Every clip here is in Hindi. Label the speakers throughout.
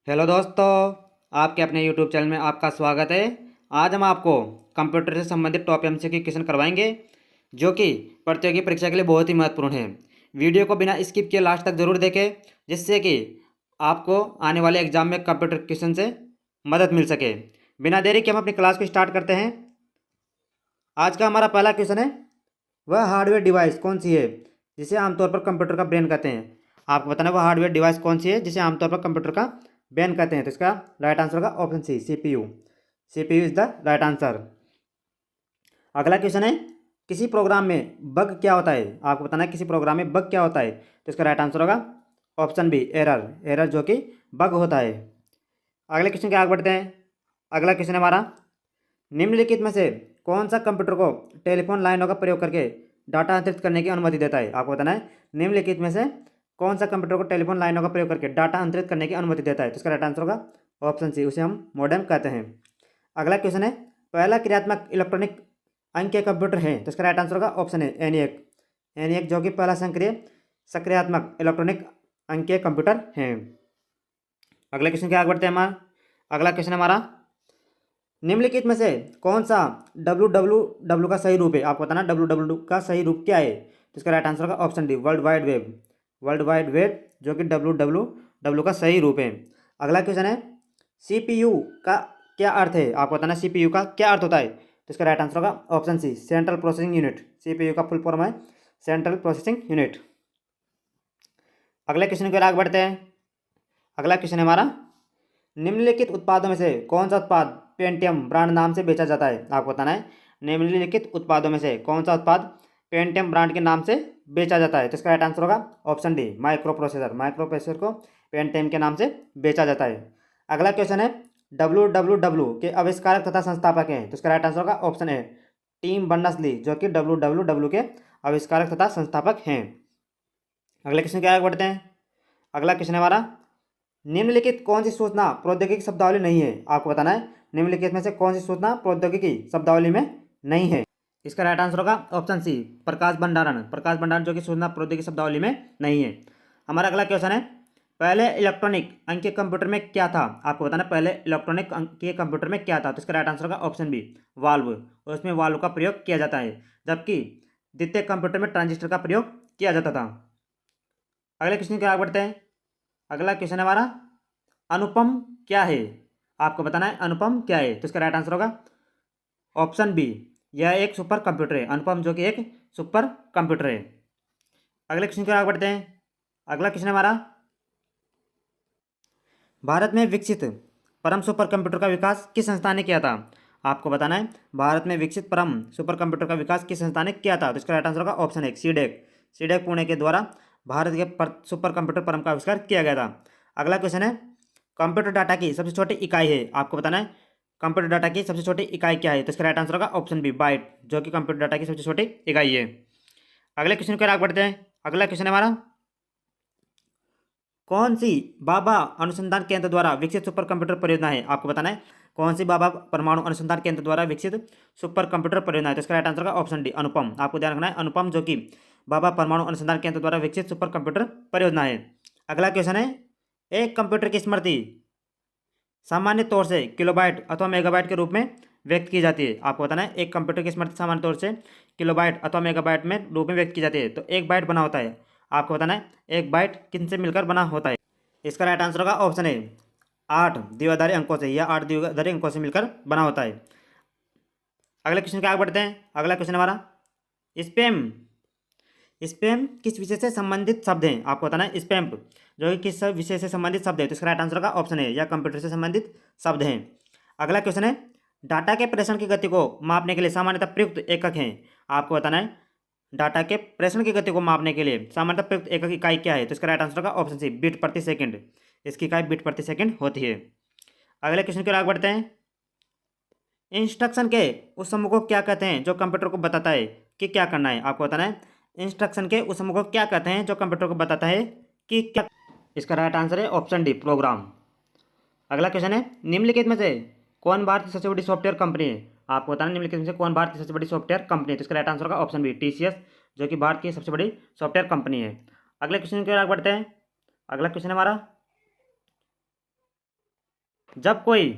Speaker 1: हेलो दोस्तों, आपके अपने यूट्यूब चैनल में आपका स्वागत है। आज हम आपको कंप्यूटर से संबंधित टॉप एमसीक्यू क्वेश्चन करवाएंगे जो कि प्रतियोगी परीक्षा के लिए बहुत ही महत्वपूर्ण है। वीडियो को बिना स्किप किए लास्ट तक जरूर देखें, जिससे कि आपको आने वाले एग्जाम में कंप्यूटर क्वेश्चन से मदद मिल सके। बिना देरी के हम अपनी क्लास को स्टार्ट करते हैं। आज का हमारा पहला क्वेश्चन है, वह हार्डवेयर डिवाइस कौन सी है जिसे आमतौर पर कंप्यूटर का ब्रेन कहते हैं। आपको बताना है वह हार्डवेयर डिवाइस कौन सी है जिसे आमतौर पर कंप्यूटर का ब्रेन कहते हैं। तो इसका राइट आंसर होगा option C, CPU. CPU is the right answer. अगला क्वेश्चन है, किसी प्रोग्राम में बग क्या होता है। आपको बताना है किसी प्रोग्राम में बग क्या होता है। तो इसका राइट आंसर होगा ऑप्शन बी, एरर। एरर जो कि बग होता है। अगले क्वेश्चन के आगे बढ़ते हैं। अगला क्वेश्चन है हमारा, निम्नलिखित में से कौन सा कंप्यूटर को टेलीफोन लाइनों का प्रयोग करके डाटा अंतरित करने की अनुमति देता है। आपको बताना है निम्नलिखित में से कौन सा कंप्यूटर को टेलीफोन लाइनों का प्रयोग करके डाटा अंतरित करने की अनुमति देता है। तो इसका राइट आंसर होगा ऑप्शन सी, उसे हम मॉडेम कहते हैं। अगला क्वेश्चन है, पहला क्रियात्मक इलेक्ट्रॉनिक अंकीय कंप्यूटर है। तो इसका राइट आंसर होगा ऑप्शन है एनिएक। एनिएक जो कि पहला सक्रियात्मक इलेक्ट्रॉनिक अंकीय कंप्यूटर है। अगले क्वेश्चन के आगे बढ़ते हैं। हमारा अगला क्वेश्चन हमारा, निम्नलिखित में से कौन सा डब्ल्यू डब्ल्यू डब्ल्यू का सही रूप है। आपको बताना डब्ल्यू डब्ल्यू का सही रूप क्या है। तो इसका राइट आंसर होगा option D, world wide web. World wide web जो कि डब्ल्यू डब्ल्यू डब्ल्यू का सही रूप है। अगला क्वेश्चन है, सीपीयू का क्या अर्थ है। आपको बताना सीपीयू का क्या अर्थ होता है। तो इसका राइट आंसर होगा option C, central processing unit. CPU का फुल फॉर्म है सेंट्रल प्रोसेसिंग यूनिट। अगले क्वेश्चन की ओर आगे बढ़ते हैं। अगला क्वेश्चन है हमारा, निम्नलिखित उत्पादों में से कौन सा उत्पाद पेंटियम ब्रांड नाम से बेचा जाता है। आपको बताना है निम्नलिखित उत्पादों में से कौन सा उत्पाद पेंटियम ब्रांड के नाम से बेचा जाता है। तो इसका राइट आंसर होगा option D, micro processor. Micro processor को पेंटियम के नाम से बेचा जाता है। अगला क्वेश्चन है, डब्ल्यू डब्ल्यू डब्ल्यू के आविष्कारक तथा संस्थापक हैं। तो इसका राइट आंसर होगा ऑप्शन ए, टिम बर्नर्स-ली, जो कि डब्ल्यू डब्ल्यू डब्ल्यू के आविष्कारक तथा संस्थापक हैं। अगले क्वेश्चन के आगे बढ़ते हैं। अगला क्वेश्चन है हमारा, निम्नलिखित कौन सी सूचना प्रौद्योगिकी शब्दावली नहीं है। आपको बताना है निम्नलिखित में से कौन सी सूचना प्रौद्योगिकी शब्दावली में नहीं है। इसका राइट आंसर होगा ऑप्शन सी, प्रकाश भंडारण। प्रकाश भंडारण जो कि सूचना प्रौद्योगिकी शब्दावली में नहीं है। हमारा अगला क्वेश्चन है, पहले इलेक्ट्रॉनिक अंकीय कंप्यूटर में क्या था। आपको बताना पहले इलेक्ट्रॉनिक अंकीय कंप्यूटर में क्या था। तो इसका राइट आंसर होगा ऑप्शन बी, वाल्व। और उसमें वाल्व का प्रयोग किया जाता है, जबकि द्वितीय कंप्यूटर में ट्रांजिस्टर का प्रयोग किया जाता था। अगले क्वेश्चन की ओर आगे बढ़ते हैं। अगला क्वेश्चन है हमारा, अनुपम क्या है। आपको बताना है अनुपम क्या है। तो इसका राइट आंसर होगा ऑप्शन बी, यह एक सुपर कंप्यूटर है। अनुपम जो कि एक सुपर कंप्यूटर है। अगले क्वेश्चन की ओर आगे बढ़ते हैं। अगला क्वेश्चन है हमारा, भारत में विकसित परम सुपर कंप्यूटर का विकास किस संस्था ने किया था। आपको बताना है भारत में विकसित परम सुपर कंप्यूटर का विकास किस संस्था ने किया था। तो इसका राइट आंसर होगा ऑप्शन एक, सीडेक। सीडेक पुणे के द्वारा भारत के सुपर कंप्यूटर परम का आविष्कार किया गया था। अगला क्वेश्चन है, कंप्यूटर डाटा की सबसे छोटी इकाई है। आपको बताना है कंप्यूटर डाटा की सबसे छोटी इकाई क्या है। तो इसका राइट आंसर होगा ऑप्शन बी, बाइट, जो कि कंप्यूटर डाटा की सबसे छोटी इकाई है। अगले क्वेश्चन को आगे बढ़ते हैं। अगला क्वेश्चन है हमारा, कौन सी भाभा अनुसंधान केंद्र द्वारा विकसित सुपर कंप्यूटर परियोजना है। आपको बताना है कौन सी भाभा परमाणु अनुसंधान केंद्र द्वारा विकसित सुपर कंप्यूटर परियोजना है। तो इसका राइट आंसर का ऑप्शन डी, अनुपम। आपको ध्यान रखना है अनुपम जो कि भाभा परमाणु अनुसंधान केंद्र द्वारा विकसित सुपर कंप्यूटर परियोजना है। अगला क्वेश्चन है, एक कंप्यूटर की स्मृति सामान्य तौर से किलोबाइट अथवा मेगाबाइट के रूप में व्यक्त की जाती है। आपको बताना है एक कंप्यूटर की स्मृति सामान्य तौर से किलोबाइट अथवा मेगाबाइट में रूप में व्यक्त की जाती है। तो एक बाइट बना होता है। आपको बताना है एक बाइट किन से मिलकर बना होता है। इसका राइट आंसर होगा ऑप्शन ए, 8 द्विआधारी अंकों से या 8 द्विआधारी अंकों से मिलकर बना होता है। अगले क्वेश्चन के आगे बढ़ते हैं। अगला क्वेश्चन हमारा, स्पैम। स्पैम किस विषय से संबंधित शब्द हैं। आपको बताना है स्पैम जो कि किस विषय से संबंधित शब्द है। तो इसका राइट आंसर होगा ऑप्शन ए, या कंप्यूटर से संबंधित शब्द हैं। अगला क्वेश्चन है, डाटा के प्रेषण की गति को मापने के लिए सामान्यतः प्रयुक्त एकक हैं। आपको बताना है डाटा के प्रेषण की गति को मापने के लिए सामान्यतः प्रयुक्त एकक इकाई क्या है। तो इसका राइट आंसर होगा ऑप्शन सी, बीट प्रति सेकंड। इसकी इकाई बीट प्रति सेकंड होती है। अगले क्वेश्चन की ओर आगे बढ़ते हैं। इंस्ट्रक्शन के उस समूह को क्या कहते हैं जो कंप्यूटर को बताता है कि क्या करना है। आपको बताना है इंस्ट्रक्शन के उस समूह को क्या कहते हैं जो कंप्यूटर को बताता है कि क्या। इसका राइट आंसर है ऑप्शन डी, प्रोग्राम। अगला क्वेश्चन है, निम्नलिखित में से कौन भारत की सबसे बड़ी सॉफ्टवेयर कंपनी है। आपको बताना निम्नलिखित में से कौन भारत की सबसे बड़ी सॉफ्टवेयर कंपनी है। तो इसका राइट आंसर होगा ऑप्शन बी, टीसीएस, जो कि भारत की सबसे बड़ी सॉफ्टवेयर कंपनी है। अगले क्वेश्चन की ओर आगे बढ़ते हैं। अगला क्वेश्चन हमारा, जब कोई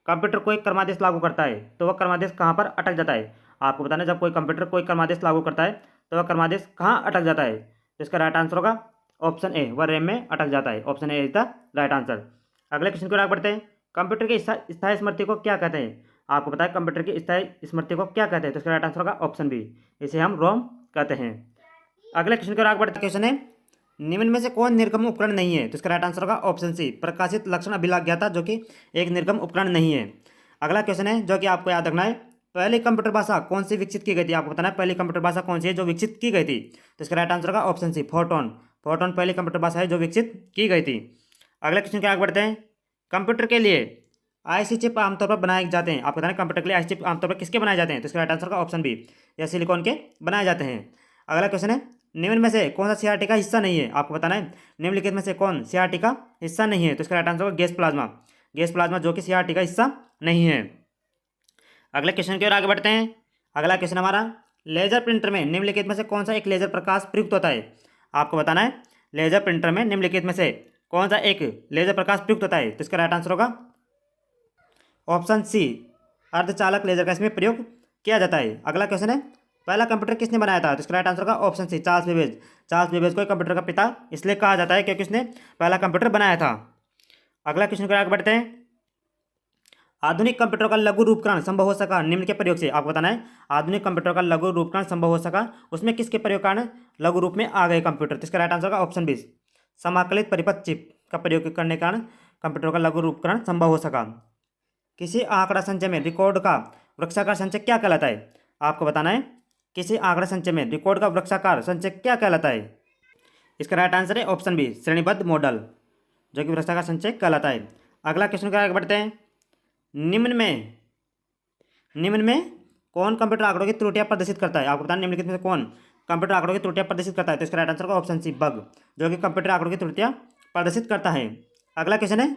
Speaker 1: कंप्यूटर कोई क्रमादेश लागू करता है तो वह क्रमादेश कहाँ पर अटक जाता है। आपको बताना है जब कोई कंप्यूटर कोई क्रमादेश लागू करता है तो वह क्रमादेश कहाँ अटक जाता है। तो इसका राइट आंसर होगा ऑप्शन ए, वह रैम में अटक जाता है। Option A is the right answer. अगले क्वेश्चन को आगे बढ़ते हैं। कंप्यूटर की स्थायी स्मृति को क्या कहते हैं। आपको पता है कंप्यूटर की स्थायी स्मृति को क्या कहते हैं। तो इसका राइट आंसर होगा ऑप्शन बी, इसे हम रोम कहते हैं। अगले क्वेश्चन को आगे बढ़ते क्वेश्चन है निम्न में से कौन निर्गम उपकरण नहीं है। तो इसका राइट आंसर होगा ऑप्शन सी, प्रकाशित लक्षण अभिलाज्ञता, जो कि एक निर्गम उपकरण नहीं है। अगला क्वेश्चन है जो कि आपको याद रखना है, पहली कंप्यूटर भाषा कौन सी विकसित की गई थी। आपको बताना है पहली कंप्यूटर भाषा कौन सी है जो विकसित की गई थी। तो इसका राइट आंसर होगा ऑप्शन सी, फोर्ट्रॉन। फोर्ट्रॉन पहली कंप्यूटर भाषा है जो विकसित की गई थी। अगले क्वेश्चन के आगे बढ़ते हैं। कंप्यूटर के लिए आईसी चिप आमतौर पर बनाए जाते हैं। आपको बताना है कंप्यूटर के लिए आईसी चिप आमतौर पर किसके बनाए जाते हैं। तो इसका राइट आंसर होगा ऑप्शन बी, या सिलिकॉन के बनाए जाते हैं। अगला क्वेश्चन है निम्न में से कौन सा सीआरटी का हिस्सा नहीं है। आपको बताना है निम्नलिखित में से कौन सीआरटी का हिस्सा नहीं है। तो इसका राइट आंसर होगा गैस प्लाज्मा। गैस प्लाज्मा जो कि सीआरटी का हिस्सा नहीं है। अगले क्वेश्चन की ओर आगे बढ़ते हैं। अगला क्वेश्चन हमारा, लेजर प्रिंटर में निम्नलिखित में से कौन सा एक लेजर प्रकाश प्रयुक्त होता है। आपको बताना है लेजर प्रिंटर में निम्नलिखित में से कौन सा एक लेजर प्रकाश प्रयुक्त होता है। तो इसका राइट आंसर होगा ऑप्शन सी, अर्धचालक लेजर का इसमें प्रयोग किया जाता है। अगला क्वेश्चन है, पहला कंप्यूटर किसने बनाया था। तो इसका राइट आंसर होगा option C, Charles Babbage. Charles Babbage को कंप्यूटर का पिता इसलिए कहा जाता है क्योंकि उसने पहला कंप्यूटर बनाया था। अगला क्वेश्चन को आगे बढ़ते हैं। आधुनिक कंप्यूटर का लघु रूपकरण संभव हो सका निम्न के प्रयोग से। आपको बताना है आधुनिक कंप्यूटर का लघु रूपकरण संभव हो सका, उसमें किसके प्रयोग कारण लघु रूप में आ गए कंप्यूटर। तो इसका राइट आंसर होगा ऑप्शन बी, समाकलित परिपथ चिप का प्रयोग करने के कारण कंप्यूटर का लघु रूपकरण संभव हो सका। किसी आंकड़ा संचय में रिकॉर्ड का वृक्षाकार संचय क्या कहलाता है। आपको बताना है किसी आंकड़ा संचय में रिकॉर्ड का वृक्षाकार संचय क्या कहलाता है। इसका राइट आंसर है ऑप्शन बी, श्रेणीबद्ध मॉडल, जो कि वृक्षाकार संचय कहलाता है। अगला क्वेश्चन का आगे बढ़ते हैं। निम्न में कौन कंप्यूटर आंकड़ों की त्रुटियां प्रदर्शित करता है। आपको बताना निम्नलिखित में से कौन कंप्यूटर आंकड़ों की त्रुटियां प्रदर्शित करता है। तो इसका राइट आंसर होगा ऑप्शन सी, बग, जो कि कंप्यूटर आंकड़ों की त्रुटियां प्रदर्शित करता है। अगला क्वेश्चन है,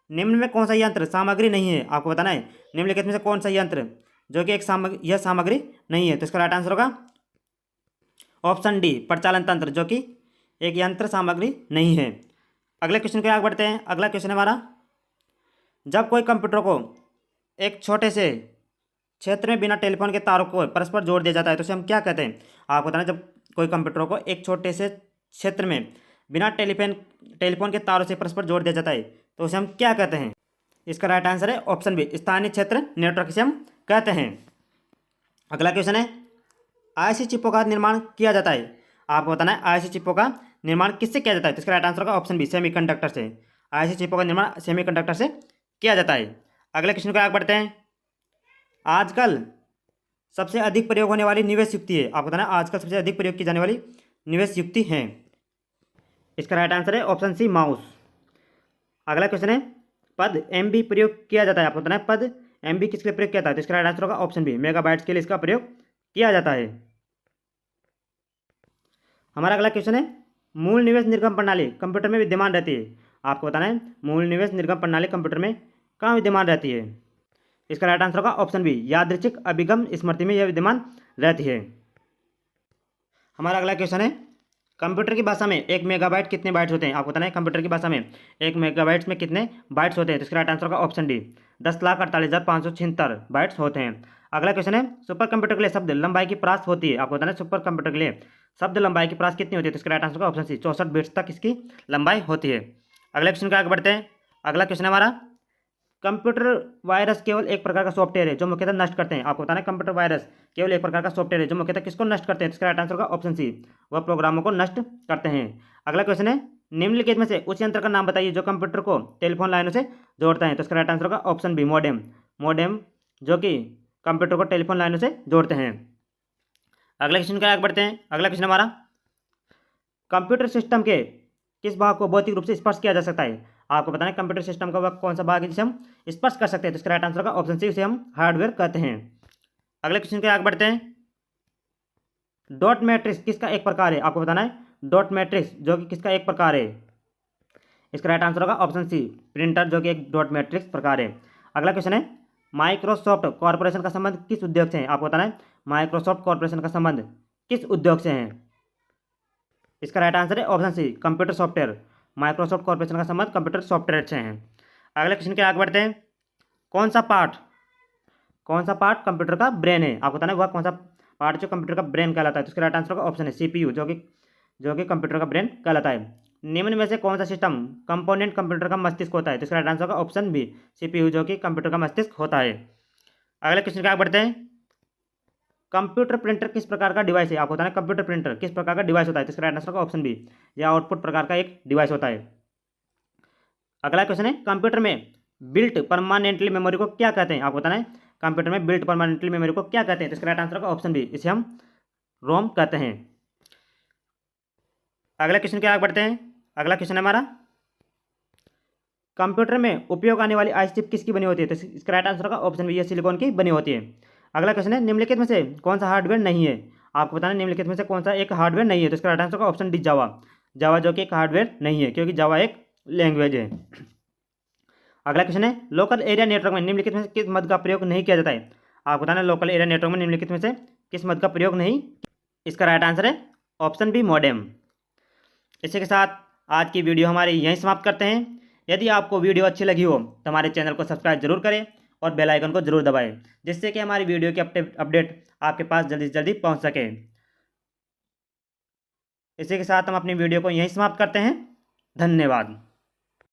Speaker 1: निम्न में कौन सा यंत्र सामग्री नहीं है। आपको बताना है निम्नलिखित में से कौन सा यंत्र जो कि एक यह सामग्री नहीं है। तो इसका राइट आंसर होगा ऑप्शन डी, प्रचालन तंत्र, जो कि एक यंत्र सामग्री नहीं है। अगले क्वेश्चन के आगे बढ़ते हैं। अगला क्वेश्चन हमारा, जब कोई कंप्यूटर को एक छोटे से क्षेत्र में बिना टेलीफोन के तारों को परस्पर जोड़ दिया जाता है तो उसे हम क्या कहते हैं। आपको बताना जब कोई कंप्यूटर को एक छोटे से क्षेत्र में बिना टेलीफोन के तारों से परस्पर जोड़ दिया जाता है तो उसे हम क्या कहते हैं। इसका राइट आंसर है ऑप्शन बी, स्थानीय क्षेत्र नेटवर्क से हम कहते हैं। अगला क्वेश्चन है, आईसी चिपों का निर्माण किया जाता है। आपको बताना है आईसी चिपों का निर्माण किससे किया जाता है। तो इसका राइट आंसर होगा ऑप्शन बी, सेमीकंडक्टर से। आईसी चिपों का निर्माण सेमीकंडक्टर से किया जाता है। अगले क्वेश्चन को आगे बढ़ते हैं। आजकल सबसे अधिक प्रयोग होने वाली निवेश युक्ति है। आपको बताना आजकल सबसे अधिक प्रयोग की जाने वाली निवेश युक्ति है। इसका राइट आंसर है ऑप्शन सी, माउस। अगला क्वेश्चन है, पद एमबी प्रयोग किया जाता है। आपको बताना है पद एमबी किसके लिए प्रयोग किया जाता है। तो इसका राइट आंसर होगा ऑप्शन बी, मेगाबाइट्स के लिए इसका प्रयोग किया जाता है। हमारा अगला क्वेश्चन है, मूल निवेश निर्गम प्रणाली कंप्यूटर में विद्यमान रहती है। आपको बताना है मूल निवेश निर्गम प्रणाली कंप्यूटर में कहाँ विद्यमान रहती है। इसका राइट आंसर होगा ऑप्शन बी, यादृच्छिक अभिगम स्मृति में यह विद्यमान रहती है। हमारा अगला क्वेश्चन है, कंप्यूटर की भाषा में 1 मेगाबाइट कितने बाइट्स होते हैं। आपको बताना है कंप्यूटर की भाषा में 1 मेगाबाइट्स में कितने बाइट्स होते हैं। तो इसका राइट आंसर होगा ऑप्शन डी, 10,48,576 बाइट्स होते हैं। अगला क्वेश्चन है, सुपर कंप्यूटर के लिए शब्द लंबाई की प्रास होती है। आपको बताना है सुपर कंप्यूटर के लिए शब्द लंबाई की प्रास कितनी होती है। तो इसका राइट आंसर होगा ऑप्शन सी, 64 बिट्स तक इसकी लंबाई होती है। अगले क्वेश्चन का आगे बढ़ते हैं। अगला क्वेश्चन हमारा, कंप्यूटर वायरस केवल एक प्रकार का सॉफ्टवेयर है जो मुख्यतः नष्ट करते हैं। आपको बताना है कंप्यूटर वायरस केवल एक प्रकार का सॉफ्टवेयर है जो मुख्यतः किसको नष्ट करते हैं। तो इसका राइट आंसर होगा ऑप्शन सी, वह प्रोग्रामों को नष्ट करते हैं। अगला क्वेश्चन है, निम्नलिखित में से उस यंत्र का नाम बताइए जो कंप्यूटर को टेलीफोन लाइनों से जोड़ता है। तो इसका राइट आंसर होगा ऑप्शन बी, मॉडेम। मॉडेम जो कि कंप्यूटर को टेलीफोन लाइनों से जोड़ते हैं। अगले क्वेश्चन का आगे बढ़ते हैं। अगला क्वेश्चन हमारा, कंप्यूटर सिस्टम के किस भाग को भौतिक रूप से स्पर्श किया जा सकता है। आपको बताना है कंप्यूटर सिस्टम का वह कौन सा भाग है जिसे हम स्पर्श कर सकते हैं। तो इसका राइट आंसर होगा ऑप्शन सी, उसे हम हार्डवेयर कहते हैं। अगले क्वेश्चन के आगे बढ़ते हैं। डॉट मैट्रिक्स किसका एक प्रकार है। आपको बताना है डॉट मैट्रिक्स जो कि किसका एक प्रकार है। इसका राइट आंसर होगा ऑप्शन सी, प्रिंटर, जो कि एक डॉट मैट्रिक्स प्रकार है। अगला क्वेश्चन है, माइक्रोसॉफ्ट कॉर्पोरेशन का संबंध किस उद्योग से है। आपको बताना है माइक्रोसॉफ्ट कॉर्पोरेशन का संबंध किस उद्योग से है। इसका राइट आंसर है option C, computer software. Microsoft corporation का संबंध कंप्यूटर सॉफ्टवेयर से है। अगले क्वेश्चन के आगे बढ़ते हैं। कौन सा पार्ट कंप्यूटर का ब्रेन है? आपको बताना है वह कौन सा पार्ट जो कंप्यूटर का ब्रेन कहलाता है। तो इसका राइट आंसर का ऑप्शन है CPU, जो कि कंप्यूटर का ब्रेन कहलाता है। निम्न में से कौन सा सिस्टम कंपोनेंट कंप्यूटर का मस्तिष्क होता है? तो इसका राइट आंसर का ऑप्शन बी CPU, जो कि कंप्यूटर का मस्तिष्क होता है। अगले क्वेश्चन के आगे बढ़ते हैं। कंप्यूटर प्रिंटर किस प्रकार का डिवाइस है? आपको बताना है कंप्यूटर प्रिंटर किस प्रकार का डिवाइस होता है। तो इसका राइट आंसर का ऑप्शन बी यह आउटपुट प्रकार का एक डिवाइस होता है। अगला क्वेश्चन है, कंप्यूटर में बिल्ट परमानेंटली मेमोरी को क्या कहते हैं? आपको बताना है कंप्यूटर में बिल्ट परमानेंटली मेमोरी को क्या कहते हैं। तो इसका राइट आंसर का ऑप्शन बी इसे हम रोम कहते हैं। अगले क्वेश्चन के आगे बढ़ते हैं। अगला क्वेश्चन है हमारा, कंप्यूटर में उपयोग आने वाली आईसी चिप किसकी बनी होती है? तो इसका राइट आंसर का ऑप्शन बी सिलिकॉन की बनी होती है। अगला क्वेश्चन है, निम्नलिखित में से कौन सा हार्डवेयर नहीं है? आपको बताना है निम्नलिखित में से कौन सा एक हार्डवेयर नहीं है। तो इसका राइट आंसर का ऑप्शन डी जावा जो कि एक हार्डवेयर नहीं है, क्योंकि जावा एक लैंग्वेज है। अगला क्वेश्चन है, लोकल एरिया नेटवर्क में निम्नलिखित में से किस मद का प्रयोग नहीं किया जाता है? आपको बताना है लोकल एरिया नेटवर्क में निम्नलिखित में से किस मद का प्रयोग नहीं। इसका राइट आंसर है ऑप्शन बी मॉडेम। इसी के साथ आज की वीडियो हमारी यहीं समाप्त करते हैं। यदि आपको वीडियो अच्छी लगी हो तो हमारे चैनल को सब्सक्राइब जरूर करें और बेल आइकन को जरूर दबाएं, जिससे कि हमारी वीडियो की अपडेट आपके पास जल्दी से जल्दी पहुंच सके। इसी के साथ हम अपनी वीडियो को यहीं समाप्त करते हैं। धन्यवाद।